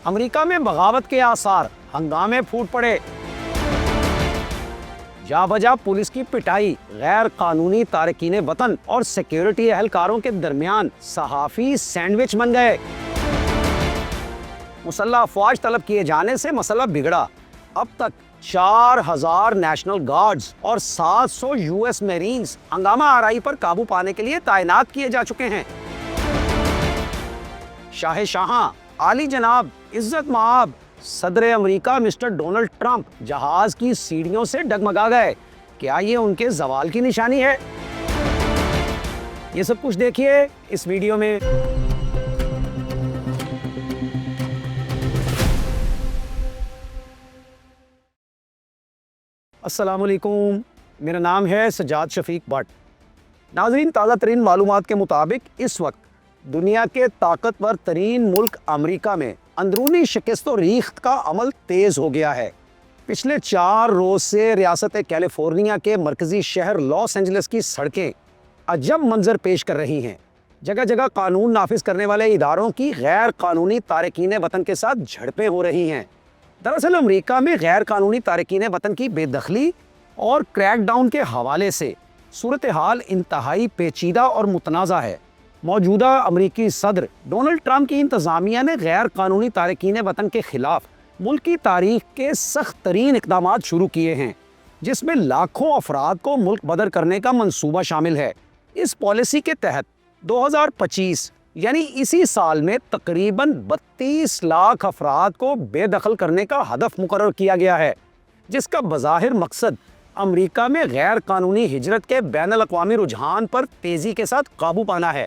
امریکہ میں بغاوت کے آثار، ہنگامے پھوٹ پڑے، جا بجا پولیس کی پٹائی، غیر قانونی تارکین وطن اور سیکیورٹی اہلکاروں کے درمیان صحافی سینڈوچ بن گئے۔ مسلح افواج طلب کیے جانے سے مسئلہ بگڑا۔ اب تک 4000 نیشنل گارڈز اور 700 یو ایس میرینز ہنگامہ آرائی پر قابو پانے کے لیے تعینات کیے جا چکے ہیں۔ شاہ شاہاں، عالی جناب، عزت مآب صدر امریکہ مسٹر ڈونلڈ ٹرمپ جہاز کی سیڑھیوں سے ڈگمگا گئے۔ کیا یہ ان کے زوال کی نشانی ہے؟ یہ سب کچھ دیکھیے اس ویڈیو میں۔ السلام علیکم، میرا نام ہے سجاد شفیق بٹ۔ ناظرین، تازہ ترین معلومات کے مطابق اس وقت دنیا کے طاقتور ترین ملک امریکہ میں اندرونی شکست و ریخت کا عمل تیز ہو گیا ہے۔ پچھلے 4 روز سے ریاست کیلیفورنیا کے مرکزی شہر لاس اینجلس کی سڑکیں عجب منظر پیش کر رہی ہیں۔ جگہ جگہ قانون نافذ کرنے والے اداروں کی غیر قانونی تارکین وطن کے ساتھ جھڑپیں ہو رہی ہیں۔ دراصل امریکہ میں غیر قانونی تارکین وطن کی بے دخلی اور کریک ڈاؤن کے حوالے سے صورتحال انتہائی پیچیدہ اور متنازع ہے۔ موجودہ امریکی صدر ڈونلڈ ٹرمپ کی انتظامیہ نے غیر قانونی تارکین وطن کے خلاف ملک کی تاریخ کے سخت ترین اقدامات شروع کیے ہیں، جس میں لاکھوں افراد کو ملک بدر کرنے کا منصوبہ شامل ہے۔ اس پالیسی کے تحت 2025 یعنی اسی سال میں تقریباً 32 لاکھ افراد کو بے دخل کرنے کا ہدف مقرر کیا گیا ہے، جس کا بظاہر مقصد امریکہ میں غیر قانونی ہجرت کے بین الاقوامی رجحان پر تیزی کے ساتھ قابو پانا ہے۔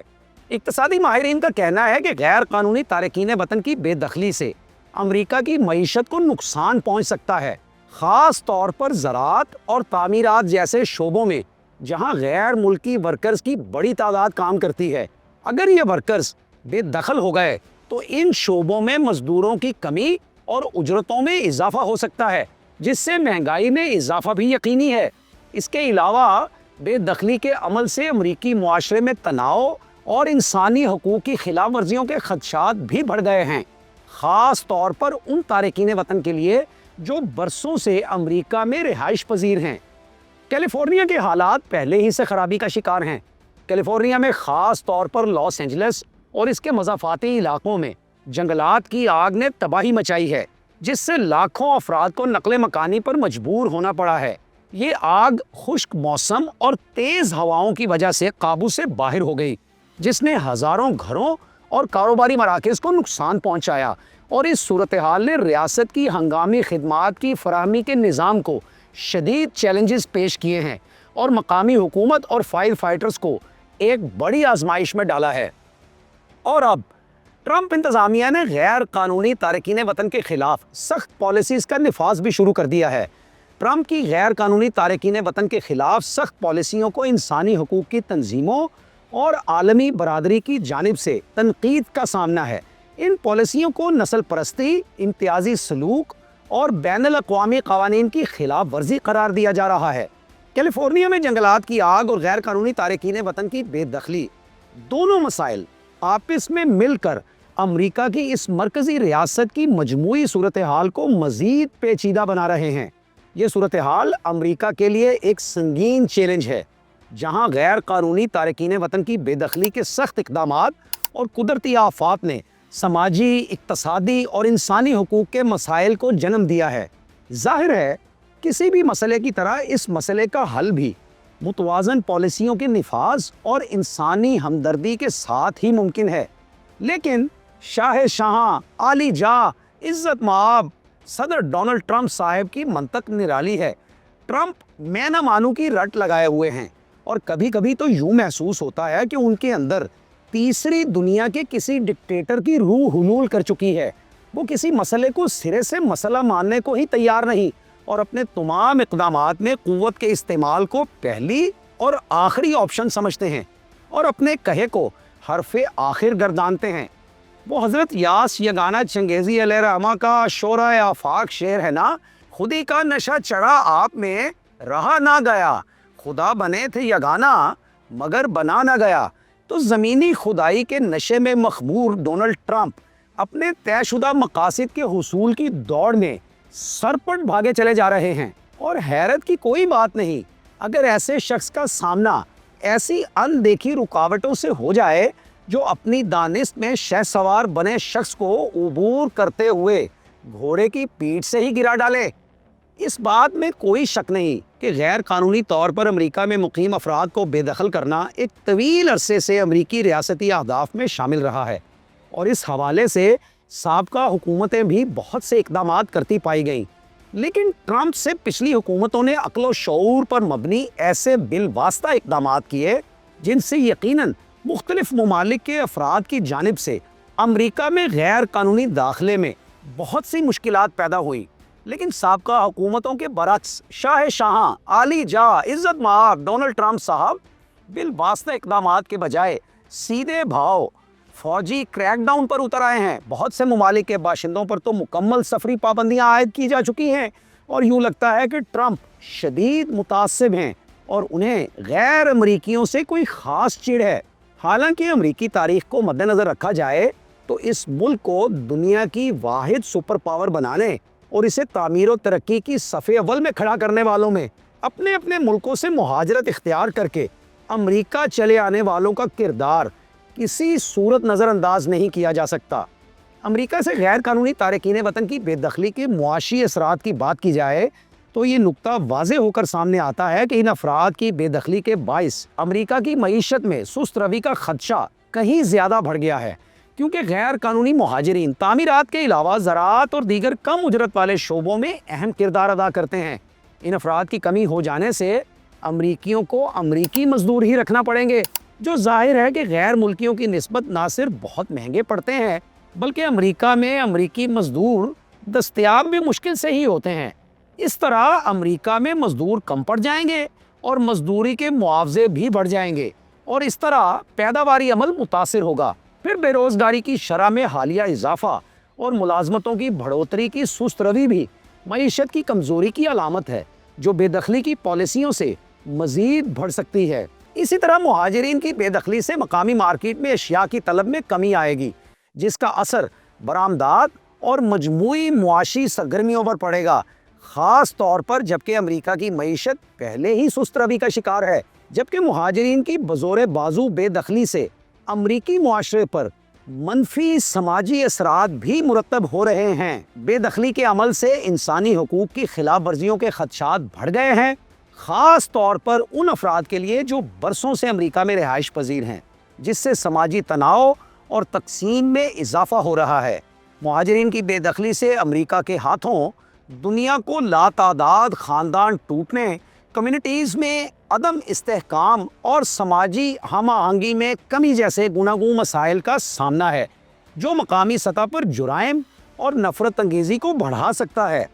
اقتصادی ماہرین کا کہنا ہے کہ غیر قانونی تارکین وطن کی بے دخلی سے امریکہ کی معیشت کو نقصان پہنچ سکتا ہے، خاص طور پر زراعت اور تعمیرات جیسے شعبوں میں جہاں غیر ملکی ورکرز کی بڑی تعداد کام کرتی ہے۔ اگر یہ ورکرز بے دخل ہو گئے تو ان شعبوں میں مزدوروں کی کمی اور اجرتوں میں اضافہ ہو سکتا ہے، جس سے مہنگائی میں اضافہ بھی یقینی ہے۔ اس کے علاوہ بے دخلی کے عمل سے امریکی معاشرے میں تناؤ اور انسانی حقوق کی خلاف ورزیوں کے خدشات بھی بڑھ گئے ہیں، خاص طور پر ان تارکین وطن کے لیے جو برسوں سے امریکہ میں رہائش پذیر ہیں۔ کیلیفورنیا کے حالات پہلے ہی سے خرابی کا شکار ہیں۔ کیلیفورنیا میں خاص طور پر لاس اینجلس اور اس کے مضافاتی علاقوں میں جنگلات کی آگ نے تباہی مچائی ہے، جس سے لاکھوں افراد کو نقل مکانی پر مجبور ہونا پڑا ہے۔ یہ آگ خشک موسم اور تیز ہواؤں کی وجہ سے قابو سے باہر ہو گئی، جس نے ہزاروں گھروں اور کاروباری مراکز کو نقصان پہنچایا، اور اس صورتحال نے ریاست کی ہنگامی خدمات کی فراہمی کے نظام کو شدید چیلنجز پیش کیے ہیں اور مقامی حکومت اور فائر فائٹرز کو ایک بڑی آزمائش میں ڈالا ہے۔ اور اب ٹرمپ انتظامیہ نے غیر قانونی تارکین وطن کے خلاف سخت پالیسیز کا نفاذ بھی شروع کر دیا ہے۔ ٹرمپ کی غیر قانونی تارکین وطن کے خلاف سخت پالیسیوں کو انسانی حقوق کی تنظیموں اور عالمی برادری کی جانب سے تنقید کا سامنا ہے۔ ان پالیسیوں کو نسل پرستی، امتیازی سلوک اور بین الاقوامی قوانین کی خلاف ورزی قرار دیا جا رہا ہے۔ کیلیفورنیا میں جنگلات کی آگ اور غیر قانونی تارکین وطن کی بے دخلی، دونوں مسائل آپس میں مل کر امریکہ کی اس مرکزی ریاست کی مجموعی صورتحال کو مزید پیچیدہ بنا رہے ہیں۔ یہ صورتحال امریکہ کے لیے ایک سنگین چیلنج ہے، جہاں غیر قانونی تارکین وطن کی بے دخلی کے سخت اقدامات اور قدرتی آفات نے سماجی، اقتصادی اور انسانی حقوق کے مسائل کو جنم دیا ہے۔ ظاہر ہے کسی بھی مسئلے کی طرح اس مسئلے کا حل بھی متوازن پالیسیوں کے نفاذ اور انسانی ہمدردی کے ساتھ ہی ممکن ہے۔ لیکن شاہ شاہاں، عالی جاں، عزت مآب صدر ڈونلڈ ٹرمپ صاحب کی منطق نرالی ہے۔ ٹرمپ میں نہ مانوں کی رٹ لگائے ہوئے ہیں، اور کبھی کبھی تو یوں محسوس ہوتا ہے کہ ان کے اندر تیسری دنیا کے کسی ڈکٹیٹر کی روح حلول کر چکی ہے۔ وہ کسی مسئلے کو سرے سے مسئلہ ماننے کو ہی تیار نہیں، اور اپنے تمام اقدامات میں قوت کے استعمال کو پہلی اور آخری آپشن سمجھتے ہیں، اور اپنے کہے کو حرف آخر گردانتے ہیں۔ وہ حضرت یاس یگانہ چنگیزی علیہ رحمہ کا شورۂ آفاق شعر ہے نا، خودی کا نشہ چڑھا آپ میں رہا نہ گیا، خدا بنے تھے یگانہ مگر بنا نہ گیا۔ تو زمینی خدائی کے نشے میں مخمور ڈونلڈ ٹرمپ اپنے طے شدہ مقاصد کے حصول کی دوڑ میں سرپٹ بھاگے چلے جا رہے ہیں، اور حیرت کی کوئی بات نہیں اگر ایسے شخص کا سامنا ایسی اندیکھی رکاوٹوں سے ہو جائے جو اپنی دانست میں شہسوار بنے شخص کو عبور کرتے ہوئے گھوڑے کی پیٹھ سے ہی گرا ڈالے۔ اس بات میں کوئی شک نہیں کہ غیر قانونی طور پر امریکہ میں مقیم افراد کو بے دخل کرنا ایک طویل عرصے سے امریکی ریاستی اہداف میں شامل رہا ہے، اور اس حوالے سے سابقہ حکومتیں بھی بہت سے اقدامات کرتی پائی گئیں۔ لیکن ٹرمپ سے پچھلی حکومتوں نے عقل و شعور پر مبنی ایسے بالواسطہ اقدامات کیے جن سے یقیناً مختلف ممالک کے افراد کی جانب سے امریکہ میں غیر قانونی داخلے میں بہت سی مشکلات پیدا ہوئی۔ لیکن سابقہ حکومتوں کے برعکس شاہ شاہاں عالی جاہ عزت مآب ڈونلڈ ٹرمپ صاحب بالواسطہ اقدامات کے بجائے سیدھے بھاؤ فوجی کریک ڈاؤن پر اتر آئے ہیں۔ بہت سے ممالک کے باشندوں پر تو مکمل سفری پابندیاں عائد کی جا چکی ہیں، اور یوں لگتا ہے کہ ٹرمپ شدید متعصب ہیں اور انہیں غیر امریکیوں سے کوئی خاص چڑ ہے۔ حالانکہ امریکی تاریخ کو مد نظر رکھا جائے تو اس ملک کو دنیا کی واحد سپر پاور بنانے اور اسے تعمیر و ترقی کی صف اول میں کھڑا کرنے والوں میں اپنے اپنے ملکوں سے مہاجرت اختیار کر کے امریکہ چلے آنے والوں کا کردار کسی صورت نظر انداز نہیں کیا جا سکتا۔ امریکہ سے غیر قانونی تارکین وطن کی بے دخلی کے معاشی اثرات کی بات کی جائے تو یہ نقطہ واضح ہو کر سامنے آتا ہے کہ ان افراد کی بے دخلی کے باعث امریکہ کی معیشت میں سست روی کا خدشہ کہیں زیادہ بڑھ گیا ہے، کیونکہ غیر قانونی مہاجرین تعمیرات کے علاوہ زراعت اور دیگر کم اجرت والے شعبوں میں اہم کردار ادا کرتے ہیں۔ ان افراد کی کمی ہو جانے سے امریکیوں کو امریکی مزدور ہی رکھنا پڑیں گے، جو ظاہر ہے کہ غیر ملکیوں کی نسبت نہ صرف بہت مہنگے پڑتے ہیں بلکہ امریکہ میں امریکی مزدور دستیاب بھی مشکل سے ہی ہوتے ہیں۔ اس طرح امریکہ میں مزدور کم پڑ جائیں گے اور مزدوری کے معاوضے بھی بڑھ جائیں گے، اور اس طرح پیداواری عمل متاثر ہوگا۔ پھر بے روزگاری کی شرح میں حالیہ اضافہ اور ملازمتوں کی بڑھوتری کی سست روی بھی معیشت کی کمزوری کی علامت ہے، جو بے دخلی کی پالیسیوں سے مزید بڑھ سکتی ہے۔ اسی طرح مہاجرین کی بے دخلی سے مقامی مارکیٹ میں اشیاء کی طلب میں کمی آئے گی، جس کا اثر برآمدات اور مجموعی معاشی سرگرمیوں پر پڑے گا، خاص طور پر جبکہ امریکہ کی معیشت پہلے ہی سست روی کا شکار ہے۔ جبکہ مہاجرین کی بزور بازو بے دخلی سے امریکی معاشرے پر منفی سماجی اثرات بھی مرتب ہو رہے ہیں۔ بے دخلی کے عمل سے انسانی حقوق کی خلاف ورزیوں کے خدشات بڑھ گئے ہیں، خاص طور پر ان افراد کے لیے جو برسوں سے امریکہ میں رہائش پذیر ہیں، جس سے سماجی تناؤ اور تقسیم میں اضافہ ہو رہا ہے۔ مہاجرین کی بے دخلی سے امریکہ کے ہاتھوں دنیا کو لاتعداد خاندان ٹوٹنے، کمیونٹیز میں عدم استحکام اور سماجی ہم آہنگی میں کمی جیسے گوناگوں مسائل کا سامنا ہے، جو مقامی سطح پر جرائم اور نفرت انگیزی کو بڑھا سکتا ہے۔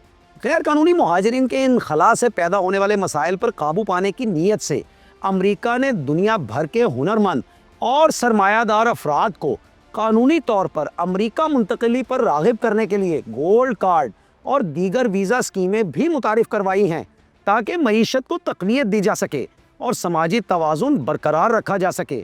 غیر قانونی مہاجرین کے انخلا سے پیدا ہونے والے مسائل پر قابو پانے کی نیت سے امریکہ نے دنیا بھر کے ہنرمند اور سرمایہ دار افراد کو قانونی طور پر امریکہ منتقلی پر راغب کرنے کے لیے گولڈ کارڈ اور دیگر ویزا اسکیمیں بھی متعارف کروائی ہیں، تاکہ معیشت کو تقویت دی جا سکے اور سماجی توازن برقرار رکھا جا سکے۔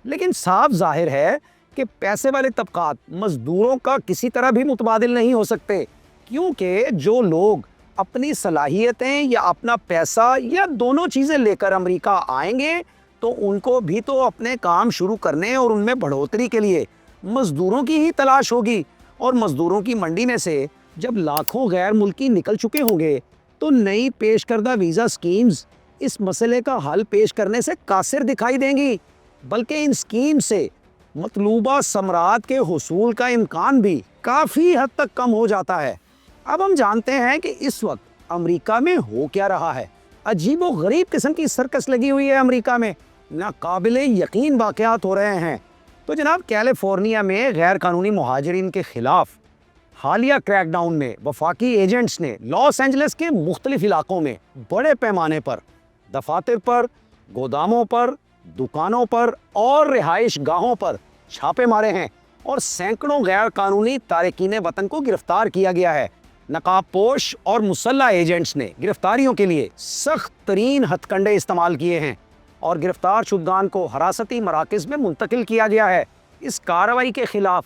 لیکن صاف ظاہر ہے کہ پیسے والے طبقات مزدوروں کا کسی طرح بھی متبادل نہیں ہو سکتے، کیونکہ جو لوگ اپنی صلاحیتیں یا اپنا پیسہ یا دونوں چیزیں لے کر امریکہ آئیں گے تو ان کو بھی تو اپنے کام شروع کرنے اور ان میں بڑھوتری کے لیے مزدوروں کی ہی تلاش ہوگی، اور مزدوروں کی منڈی میں سے جب لاکھوں غیر ملکی نکل چکے ہوں گے تو نئی پیش کردہ ویزا اسکیمز اس مسئلے کا حل پیش کرنے سے قاصر دکھائی دیں گی، بلکہ ان اسکیم سے مطلوبہ ثمرات کے حصول کا امکان بھی کافی حد تک کم ہو جاتا ہے۔ اب ہم جانتے ہیں کہ اس وقت امریکہ میں ہو کیا رہا ہے۔ عجیب و غریب قسم کی سرکس لگی ہوئی ہے امریکہ میں، ناقابل یقین واقعات ہو رہے ہیں۔ تو جناب، کیلیفورنیا میں غیر قانونی مہاجرین کے خلاف حالیہ کریک ڈاؤن میں وفاقی ایجنٹس نے لاس اینجلس کے مختلف علاقوں میں بڑے پیمانے پر دفاتر پر، گوداموں پر، دکانوں پر اور رہائش گاہوں پر چھاپے مارے ہیں، اور سینکڑوں غیر قانونی تارکین وطن کو گرفتار کیا گیا ہے۔ نقاب پوش اور مسلح ایجنٹس نے گرفتاریوں کے لیے سخت ترین ہتھ کنڈے استعمال کیے ہیں، اور گرفتار شدگان کو حراستی مراکز میں منتقل کیا گیا ہے۔ اس کارروائی کے خلاف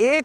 1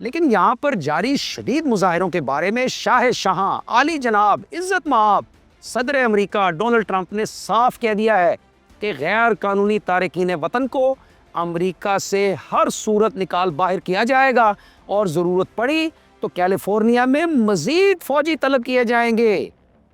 لیکن یہاں پر جاری شدید مظاہروں کے بارے میں شاہ شہاں عالی جناب عزت مآب صدر امریکہ ڈونلڈ ٹرمپ نے صاف کہہ دیا ہے کہ غیر قانونی تارکین وطن کو امریکہ سے ہر صورت نکال باہر کیا جائے گا اور ضرورت پڑی تو کیلیفورنیا میں مزید فوجی طلب کیے جائیں گے۔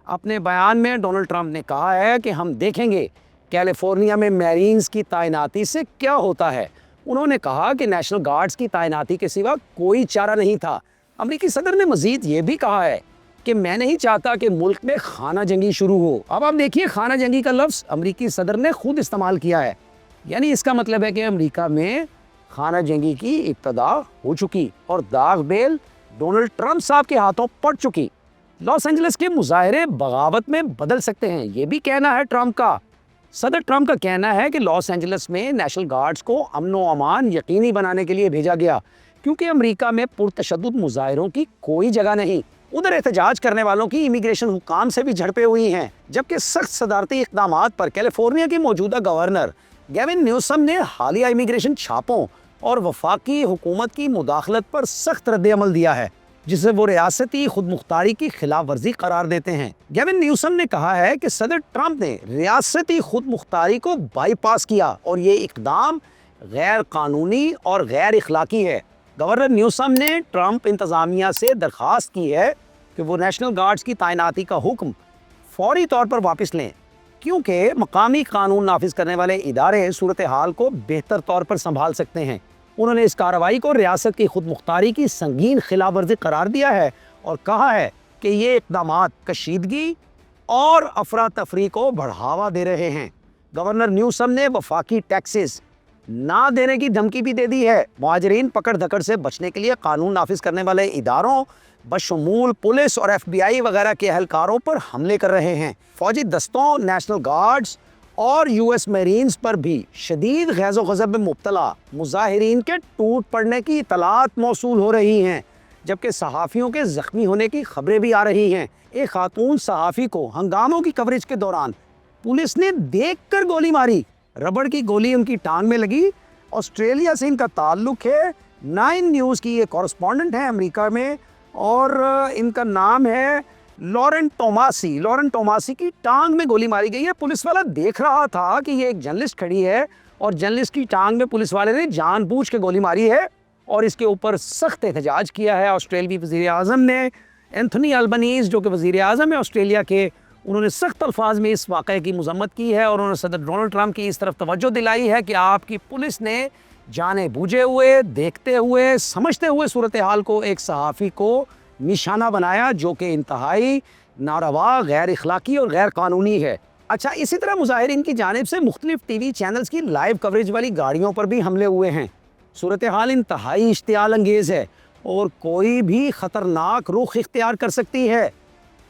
اپنے بیان میں ڈونلڈ ٹرمپ نے کہا ہے کہ ہم دیکھیں گے کیلیفورنیا میں میرینز کی تعیناتی سے کیا ہوتا ہے۔ انہوں نے کہا کہ نیشنل گارڈز کی تعیناتی کے سوا کوئی چارہ نہیں تھا۔ امریکی صدر نے مزید یہ بھی کہا ہے کہ میں نہیں چاہتا کہ ملک میں خانہ جنگی شروع ہو۔ اب آپ دیکھیے، خانہ جنگی کا لفظ امریکی صدر نے خود استعمال کیا ہے، یعنی اس کا مطلب ہے کہ امریکہ میں خانہ جنگی کی ابتدا ہو چکی اور داغ بیل ڈونلڈ ٹرمپ صاحب کے ہاتھوں پڑ چکی۔ لاس اینجلس کے مظاہرے بغاوت میں بدل سکتے ہیں، یہ بھی کہنا ہے ٹرمپ کا۔ صدر ٹرمپ کا کہنا ہے کہ لاس اینجلس میں نیشنل گارڈز کو امن و امان یقینی بنانے کے لیے بھیجا گیا کیونکہ امریکہ میں پرتشدد مظاہروں کی کوئی جگہ نہیں۔ ادھر احتجاج کرنے والوں کی امیگریشن حکام سے بھی جھڑپیں ہوئی ہیں، جبکہ سخت صدارتی اقدامات پر کیلیفورنیا کے موجودہ گورنر گیون نیوسم نے حالیہ امیگریشن چھاپوں اور وفاقی حکومت کی مداخلت پر سخت رد عمل دیا ہے، جسے وہ ریاستی خود مختاری کی خلاف ورزی قرار دیتے ہیں۔ گیون نیوسم نے کہا ہے کہ صدر ٹرمپ نے ریاستی خود مختاری کو بائی پاس کیا اور یہ اقدام غیر قانونی اور غیر اخلاقی ہے۔ گورنر نیوسم نے ٹرمپ انتظامیہ سے درخواست کی ہے کہ وہ نیشنل گارڈز کی تعیناتی کا حکم فوری طور پر واپس لیں، کیونکہ مقامی قانون نافذ کرنے والے ادارے صورتحال کو بہتر طور پر سنبھال سکتے ہیں۔ انہوں نے اس کارروائی کو ریاست کی خود مختاری کی سنگین خلاف ورزی قرار دیا ہے اور کہا ہے کہ یہ اقدامات کشیدگی اور افراتفری کو بڑھاوا دے رہے ہیں۔ گورنر نیوسم نے وفاقی ٹیکسز نہ دینے کی دھمکی بھی دے دی ہے۔ مہاجرین پکڑ دھکڑ سے بچنے کے لیے قانون نافذ کرنے والے اداروں بشمول پولیس اور ایف بی آئی وغیرہ کے اہلکاروں پر حملے کر رہے ہیں۔ فوجی دستوں، نیشنل گارڈز اور یو ایس میرینز پر بھی شدید غیظ و غضب میں مبتلا مظاہرین کے ٹوٹ پڑنے کی اطلاعات موصول ہو رہی ہیں، جبکہ صحافیوں کے زخمی ہونے کی خبریں بھی آ رہی ہیں۔ ایک خاتون صحافی کو ہنگاموں کی کوریج کے دوران پولیس نے دیکھ کر گولی ماری، ربڑ کی گولی ان کی ٹانگ میں لگی۔ آسٹریلیا سے ان کا تعلق ہے، 9 نیوز کی یہ کورسپونڈنٹ ہے امریکہ میں، اور ان کا نام ہے لورن ٹوماسی۔ لورن ٹوماسی کی ٹانگ میں گولی ماری گئی ہے۔ پولیس والا دیکھ رہا تھا کہ یہ ایک جرنلسٹ کھڑی ہے اور جرنلسٹ کی ٹانگ میں پولیس والے نے جان بوجھ کے گولی ماری ہے اور اس کے اوپر سخت احتجاج کیا ہے۔ آسٹریلوی وزیر اعظم نے، اینتھونی البنیز جو کہ وزیر اعظم ہے آسٹریلیا کے، انہوں نے سخت الفاظ میں اس واقعے کی مذمت کی ہے اور انہوں نے صدر ڈونلڈ ٹرمپ کی اس طرف توجہ دلائی ہے کہ آپ کی پولیس نے جانے بوجھے ہوئے، دیکھتے ہوئے، سمجھتے ہوئے صورتحال کو ایک صحافی کو نشانہ بنایا، جو کہ انتہائی ناروا، غیر اخلاقی اور غیر قانونی ہے۔ اچھا، اسی طرح مظاہرین کی جانب سے مختلف ٹی وی چینلز کی لائیو کوریج والی گاڑیوں پر بھی حملے ہوئے ہیں۔ صورتحال انتہائی اشتعال انگیز ہے اور کوئی بھی خطرناک رخ اختیار کر سکتی ہے۔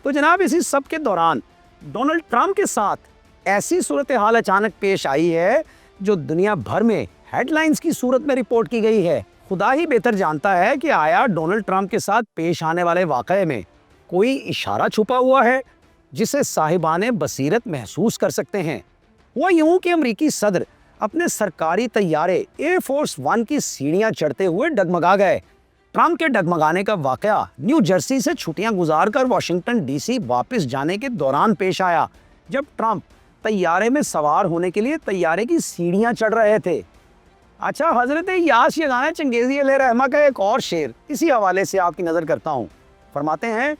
تو جناب، اسی سب کے دوران ڈونلڈ ٹرمپ کے ساتھ ایسی صورتحال اچانک پیش آئی ہے جو دنیا بھر میں ہیڈ لائنز کی صورت میں رپورٹ کی گئی ہے۔ خدا ہی بہتر جانتا ہے کہ آیا ڈونلڈ ٹرمپ کے ساتھ پیش آنے والے واقعے میں کوئی اشارہ چھپا ہوا ہے جسے صاحبان بصیرت محسوس کر سکتے ہیں۔ ہوا یوں کہ امریکی صدر اپنے سرکاری طیارے ایئر فورس 1 کی سیڑھیاں چڑھتے ہوئے ڈگمگا گئے۔ ٹرمپ کے ڈگمگانے کا واقعہ نیو جرسی سے چھٹیاں گزار کر واشنگٹن ڈی سی واپس جانے کے دوران پیش آیا، جب ٹرمپ طیارے میں سوار ہونے کے لیے طیارے کی سیڑھیاں چڑھ رہے تھے۔ اچھا، حضرت یاس یگانہ چنگیزی علیہ رحمہ کا ایک اور شعر اسی حوالے سے آپ کی نظر کرتا ہوں۔ فرماتے ہیں،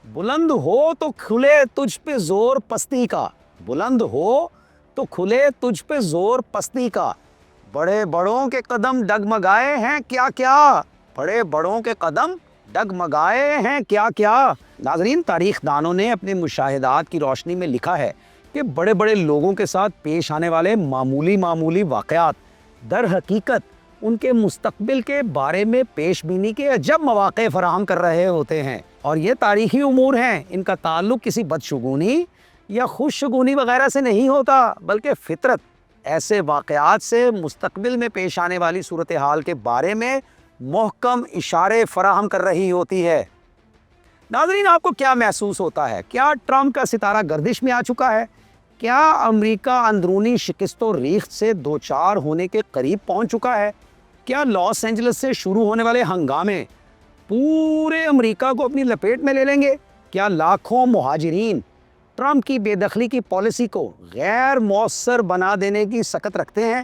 بلند ہو تو کھلے تجھ پہ زور پستی کا، بلند ہو تو کھلے تجھ پہ زور پستی کا، بڑے بڑوں کے قدم ڈگمگائے ہیں کیا کیا، بڑے بڑوں کے قدم ڈگمگائے ہیں کیا کیا۔ ناظرین، تاریخ دانوں نے اپنے مشاہدات کی روشنی میں لکھا ہے کہ بڑے بڑے لوگوں کے ساتھ پیش آنے والے معمولی واقعات در حقیقت ان کے مستقبل کے بارے میں پیش بینی کے عجب مواقع فراہم کر رہے ہوتے ہیں، اور یہ تاریخی امور ہیں۔ ان کا تعلق کسی بدشگونی یا خوش شگونی وغیرہ سے نہیں ہوتا، بلکہ فطرت ایسے واقعات سے مستقبل میں پیش آنے والی صورتحال کے بارے میں محکم اشارے فراہم کر رہی ہوتی ہے۔ ناظرین، آپ کو کیا محسوس ہوتا ہے؟ کیا ٹرمپ کا ستارہ گردش میں آ چکا ہے؟ کیا امریکہ اندرونی شکست و ریخت سے دوچار ہونے کے قریب پہنچ چکا ہے؟ کیا لاس اینجلس سے شروع ہونے والے ہنگامے پورے امریکہ کو اپنی لپیٹ میں لے لیں گے؟ کیا لاکھوں مہاجرین ٹرمپ کی بے دخلی کی پالیسی کو غیر مؤثر بنا دینے کی سکت رکھتے ہیں؟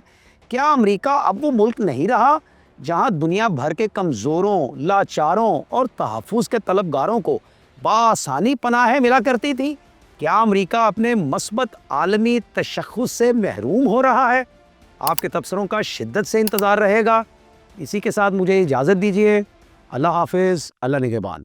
کیا امریکہ اب وہ ملک نہیں رہا جہاں دنیا بھر کے کمزوروں، لاچاروں اور تحفظ کے طلبگاروں کو بآسانی پناہیں ملا کرتی تھی؟ کیا امریکہ اپنے مثبت عالمی تشخص سے محروم ہو رہا ہے؟ آپ کے تبصروں کا شدت سے انتظار رہے گا۔ اسی کے ساتھ مجھے اجازت دیجیے۔ اللہ حافظ، اللہ نگہبان۔